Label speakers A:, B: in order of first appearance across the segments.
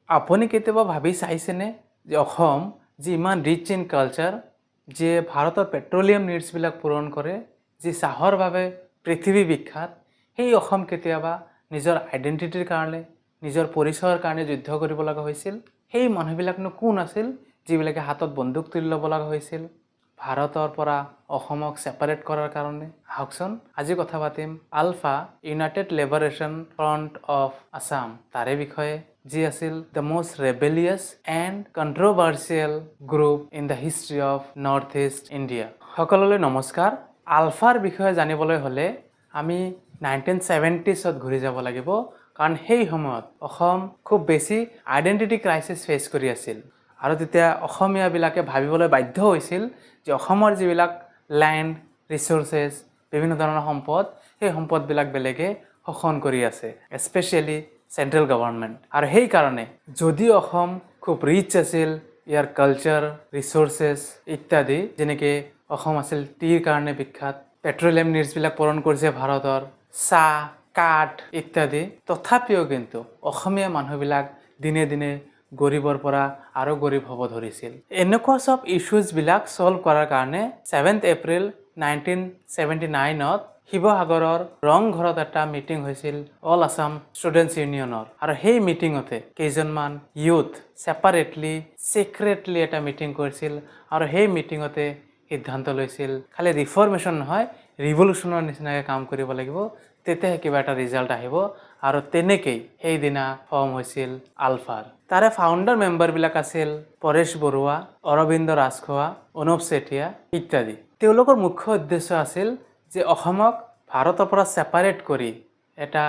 A: আপুনি কেতিয়াবা ভাবি চাইছেনে যে অসম যি ইমান ৰিচ ইন কালচাৰ, যিয়ে ভাৰতৰ পেট্ৰলিয়াম নিডছবিলাক পূৰণ কৰে, যি চাহৰ বাবে পৃথিৱী বিখ্যাত, সেই অসম কেতিয়াবা নিজৰ আইডেণ্টিটিৰ কাৰণে, নিজৰ পৰিচয়ৰ কাৰণে যুদ্ধ কৰিব লগা হৈছিল? সেই মানুহবিলাকনো কোন আছিল যিবিলাকে হাতত বন্দুক তুলি ল'ব লগা হৈছিল ভাৰতৰ পৰা অসমক ছেপাৰেট কৰাৰ কাৰণে? আহকচোন আজি কথা পাতিম ULFA United Liberation Front of Asom তাৰে বিষয়ে, যি আছিল the most rebellious and controversial group in the history of North East India. সকলোলৈ নমস্কাৰ। আলফাৰ বিষয়ে জানিবলৈ হ'লে আমি 1970s ঘূৰি যাব লাগিব, কাৰণ সেই সময়ত অসম খুব বেছি আইডেণ্টিটি ক্ৰাইচিছ ফেচ কৰি আছিল। আৰু তেতিয়া অসমীয়াবিলাকে ভাবিবলৈ বাধ্য হৈছিল যে অসমৰ যিবিলাক লেণ্ড ৰিচোৰ্চেছ, বিভিন্ন ধৰণৰ সম্পদ, সেই সম্পদবিলাক বেলেগে শোষণ কৰি আছে, এস্পেচিয়েলি চেণ্ট্ৰেল গভৰ্ণমেণ্ট। আৰু সেইকাৰণে যদি অসম খুব ৰিচ আছিল, ইয়াৰ কালচাৰ, ৰিচোৰ্চেছ ইত্যাদি, যেনেকৈ অসম আছিল টিৰ কাৰণে বিখ্যাত, পেট্ৰলিয়াম নিডছবিলাক পূৰণ কৰিছে ভাৰতৰ, চাহ, কাঠ ইত্যাদি, তথাপিও কিন্তু অসমীয়া মানুহবিলাক দিনে দিনে গৰীবৰ পৰা আৰু গৰীব হ'ব ধৰিছিল। এনেকুৱা চব ইছ্যুজবিলাক ছল্ভ কৰাৰ কাৰণে 7 এপ্ৰিল 1979ত শিৱসাগৰৰ ৰংঘৰত এটা মিটিং হৈছিল অল আছাম ষ্টুডেণ্টছ ইউনিয়নৰ। আৰু সেই মিটিঙতে কেইজনমান ইউথ ছেপাৰেটলি ছিক্ৰেটলি এটা মিটিং কৰিছিল। আৰু সেই মিটিঙতে সিদ্ধান্ত লৈছিল খালি ৰিফৰ্মেশ্যন নহয়, ৰিভলিউশ্যনৰ নিচিনাকৈ কাম কৰিব লাগিব, তেতিয়াহে কিবা এটা ৰিজাল্ট আহিব। আৰু তেনেকেই সেইদিনা ফৰ্ম হৈছিল আলফাৰ। তাৰে ফাউণ্ডাৰ মেম্বাৰবিলাক আছিল পৰেশ বৰুৱা, অৰবিন্দ ৰাজখোৱা, অনুপ চেতিয়া ইত্যাদি। তেওঁলোকৰ মুখ্য উদ্দেশ্য আছিল যে অসমক ভাৰতৰ পৰা ছেপাৰেট কৰি এটা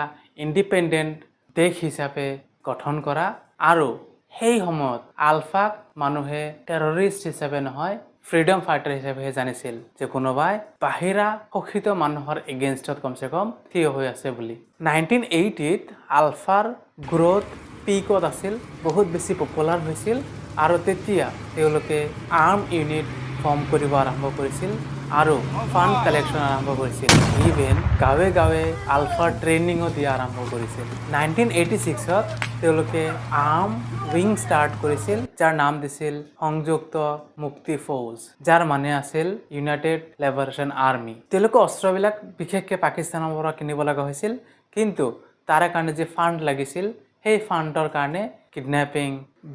A: ইণ্ডিপেণ্ডেণ্ট দেশ হিচাপে গঠন কৰা, আৰু সেই সময়ত আলফাক মানুহে টেৰৰিষ্ট হিচাপে নহয়, ফ্ৰীডম ফাইটাৰ হিচাপেহে জানিছিল, যে কোনোবাই বাহিৰা শোষিত মানুহৰ এগেইনষ্টত কমচে কম থিয় হৈ আছে বুলি। 1980ত আলফাৰ গ্ৰ'থ পিকত আছিল, বহুত বেছি পপুলাৰ হৈছিল। আৰু তেতিয়া তেওঁলোকে আৰ্ম ইউনিট ফৰ্ম কৰিব আৰম্ভ কৰিছিল আৰু ফাণ্ড কালেকশ্যন আৰম্ভ কৰিছিল। ইভেন গাঁৱে গাঁৱে আলফাৰ ট্ৰেইনিঙো দিয়া আৰম্ভ কৰিছিল। 1986ত তেওঁলোকে আৰ্ম উইং ষ্টাৰ্ট কৰিছিল, যাৰ নাম দিছিল সংযুক্ত মুক্তি ফৌজ, যাৰ মানে আছিল ইউনাইটেড লিবাৰেশ্যন আৰ্মি। তেওঁলোকে অস্ত্ৰবিলাক বিশেষকৈ পাকিস্তানৰ পৰা কিনিব লগা হৈছিল, কিন্তু তাৰে কাৰণে যে ফাণ্ড লাগিছিল, সেই ফাণ্ডৰ কাৰণে কিডনেপিং,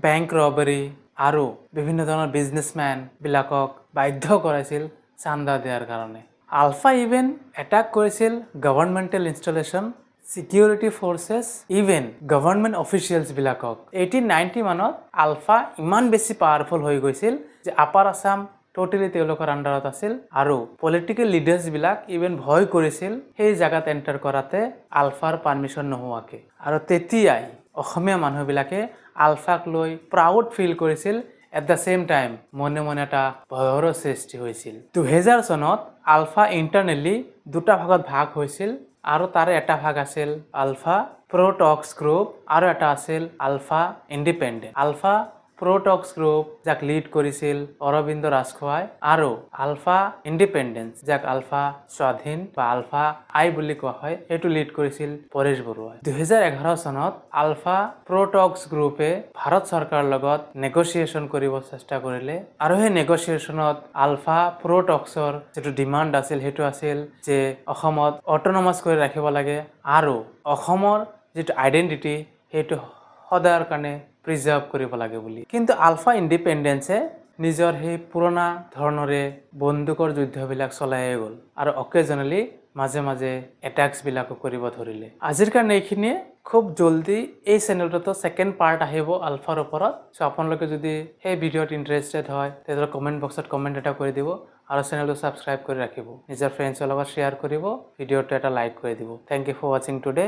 A: বেংক ৰবাৰী আৰু বিভিন্ন ধৰণৰ বিজনেছমেনবিলাকক বাধ্য কৰাইছিল চান্দা দিয়াৰ কাৰণে। আলফা ইভেন এটাক কৰিছিল governmental installation, security forces, even government অফিচিয়েলছবিলাকক। 1890 মানত আলফা ইমান বেছি পাৱাৰফুল হৈ গৈছিল যে আপাৰ আছাম টোটেলি তেওঁলোকৰ আণ্ডাৰত আছিল, আৰু পলিটিকেল লিডাৰ্ছবিলাক ইভেন ভয় কৰিছিল সেই জেগাত এণ্টাৰ কৰাতে আলফাৰ পাৰ্মিশ্যন নোহোৱাকৈ। আৰু তেতিয়াই অসমীয়া মানুহবিলাকে আলফাক লৈ প্ৰাউড ফিল কৰিছিল। এট দ্য ছেইম টাইম মনে মনে এটা ভয়ৰো সৃষ্টি হৈছিল। 2000 চনত আলফা ইণ্টাৰনেলি দুটা ভাগত ভাগ হৈছিল, আৰু তাৰে এটা ভাগ আছিল আলফা প্ৰ'টক্স গ্ৰুপ আৰু এটা আছিল আলফা ইণ্ডিপেণ্ডেণ্ট। আলফা প্ৰ'টক্স গ্ৰুপ, যাক লিড কৰিছিল অৰবিন্দ ৰাজখোৱাই, আৰু আলফা ইণ্ডিপেণ্ডেন্স, যাক আলফা স্বাধীন বা আলফা আই বুলি কোৱা হয়, সেইটো লিড কৰিছিল পৰেশ বৰুৱাই। 2011 চনত আলফা প্ৰ'টক্স গ্ৰুপে ভাৰত চৰকাৰৰ লগত নেগচিয়েশ্যন কৰিব চেষ্টা কৰিলে, আৰু সেই নেগচিয়েশ্যনত আলফা প্ৰ'টক্সৰ যিটো ডিমাণ্ড আছিল, সেইটো আছিল যে অসমত অট'নমাছ কৰি ৰাখিব লাগে, আৰু অসমৰ যিটো আইডেণ্টিটি সেইটো সদায়ৰ কাৰণে প্ৰিজাৰ্ভ কৰিব লাগে বুলি। কিন্তু আলফা ইণ্ডিপেণ্ডেন্সে নিজৰ সেই পুৰণা ধৰণৰে বন্দুকৰ যুদ্ধবিলাক চলাইয়ে গ'ল, আৰু অকেজনেলি মাজে মাজে এটেক্সবিলাকো কৰিব ধৰিলে। আজিৰ কাৰণে এইখিনিয়ে। খুব জলদি এই চেনেলটোতো ছেকেণ্ড পাৰ্ট আহিব আলফাৰ ওপৰত। চ' আপোনালোকে যদি সেই ভিডিঅ'ত ইণ্টাৰেষ্টেড হয়, তেতিয়াহ'লে কমেণ্ট বক্সত কমেণ্ট এটা কৰি দিব, আৰু চেনেলটো ছাবস্ক্ৰাইব কৰি ৰাখিব। নিজৰ ফ্ৰেণ্ডছৰ লগত শ্বেয়াৰ কৰিব, ভিডিঅ'টো এটা লাইক কৰি দিব। থেংক ইউ ফৰ ৱাচিং টুডে।